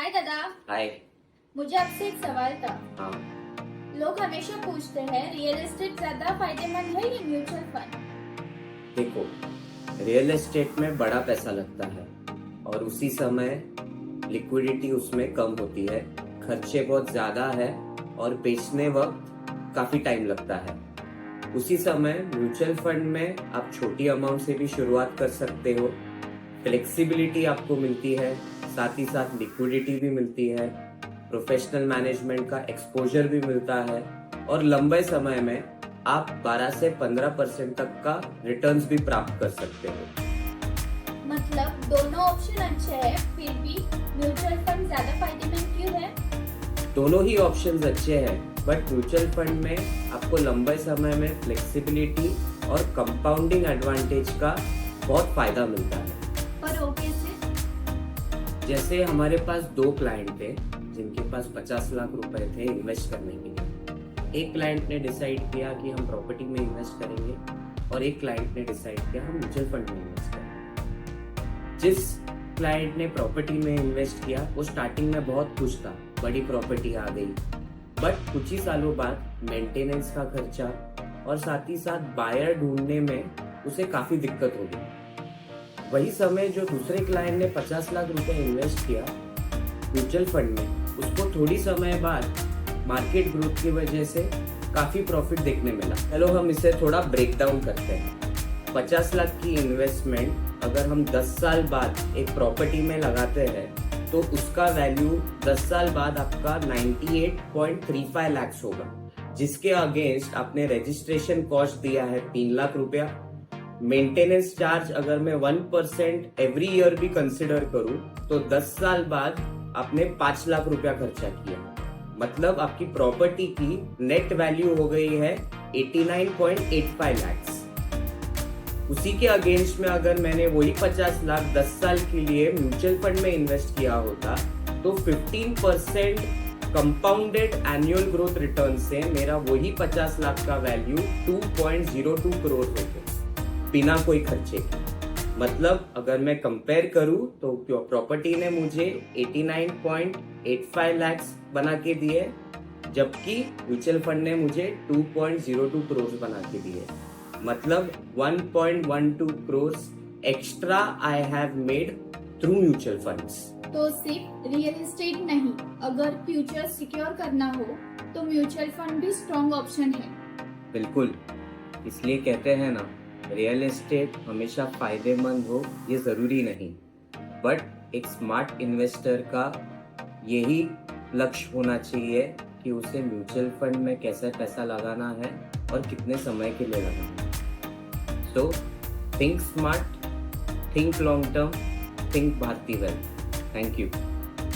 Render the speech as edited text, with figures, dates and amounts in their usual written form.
हाय दादा। हाय। मुझे आपसे एक सवाल था। हाँ, लोग हमेशा पूछते हैं रियल एस्टेट ज्यादा फायदेमंद है या म्यूचुअल फंड। देखो, रियल एस्टेट में बड़ा पैसा लगता है और उसी समय लिक्विडिटी उसमें कम होती है, खर्चे बहुत ज़्यादा है और बेचने वक्त काफ़ी टाइम लगता है। उसी समय म्यूचुअल फंड में आप छोटी अमाउंट से भी शुरुआत कर सकते हो, फ्लेक्सिबिलिटी आपको मिलती है, साथ ही साथ लिक्विडिटी भी मिलती है, प्रोफेशनल मैनेजमेंट का एक्सपोजर भी मिलता है और लंबे समय में आप 12 से 15% तक का रिटर्न्स भी प्राप्त कर सकते हो। मतलब दोनों ऑप्शन अच्छे हैं, फिर भी म्यूचुअल फंड ज्यादा फायदेमंद क्यों है। दोनों ही ऑप्शंस अच्छे हैं, बट म्यूचुअल फंड में आपको लंबे समय में फ्लेक्सिबिलिटी और कंपाउंडिंग एडवांटेज का बहुत फायदा मिलता है। पर वो कैसे। जैसे हमारे पास 2 क्लाइंट थे जिनके पास 50 लाख रुपए थे इन्वेस्ट करने के लिए। एक क्लाइंट ने डिसाइड किया कि हम प्रॉपर्टी में इन्वेस्ट करेंगे और एक क्लाइंट ने डिसाइड किया हम म्यूचुअल फंड में इन्वेस्ट करेंगे। जिस क्लाइंट ने प्रॉपर्टी में इन्वेस्ट किया वो स्टार्टिंग में बहुत खुश था, बड़ी प्रॉपर्टी आ गई, बट कुछ ही सालों बाद मेंटेनेंस का खर्चा और साथ ही साथ बायर ढूंढने में उसे काफी दिक्कत हो गई। वही समय जो दूसरे क्लाइंट ने 50 लाख रुपए इन्वेस्ट किया म्यूचुअल फंड में, उसको थोड़ी समय बाद मार्केट ग्रोथ की वजह से काफी प्रॉफिट देखने मिला। चलो हम इसे थोड़ा ब्रेक डाउन करते हैं। 50 लाख की इन्वेस्टमेंट अगर हम 10 साल बाद एक प्रॉपर्टी में लगाते हैं तो उसका वैल्यू 10 साल बाद आपका 98.35 लाख होगा, जिसके अगेंस्ट आपने रजिस्ट्रेशन कॉस्ट दिया है 3 लाख रुपया। मेंटेनेंस चार्ज अगर मैं 1% एवरी ईयर भी कंसिडर करूं तो 10 साल बाद आपने 5 लाख रुपया खर्चा किया। मतलब आपकी प्रॉपर्टी की नेट वैल्यू हो गई है 89.85 लाख। उसी के अगेंस्ट में अगर मैंने वही 50 लाख 10 साल के लिए म्यूचुअल फंड में इन्वेस्ट किया होता तो 15% कंपाउंडेड एनुअल ग्रोथ रिटर्न से मेरा वही 50 लाख का वैल्यू 2.02 करोड़ होता बिना कोई खर्चे के। मतलब अगर मैं कंपेयर करूं तो प्रॉपर्टी ने मुझे 89.85 लाख बना के दिए, जबकि म्यूचुअल फंड ने मुझे 2.02 करोड़ बना के दिए। मतलब 1.12 crore extra I have made through mutual funds. तो सिर्फ रियल एस्टेट नहीं, अगर फ्यूचर सिक्योर करना हो तो म्यूचुअल फंड भी स्ट्रॉन्ग ऑप्शन है। बिल्कुल, इसलिए कहते हैं ना, रियल एस्टेट हमेशा फायदेमंद हो ये जरूरी नहीं, बट एक स्मार्ट इन्वेस्टर का यही लक्ष्य होना चाहिए कि उसे म्यूचुअल फंड में कैसे पैसा लगाना है और कितने समय के लिए लगाना है। So think smart, think long term, think Bharti wealth. Thank you.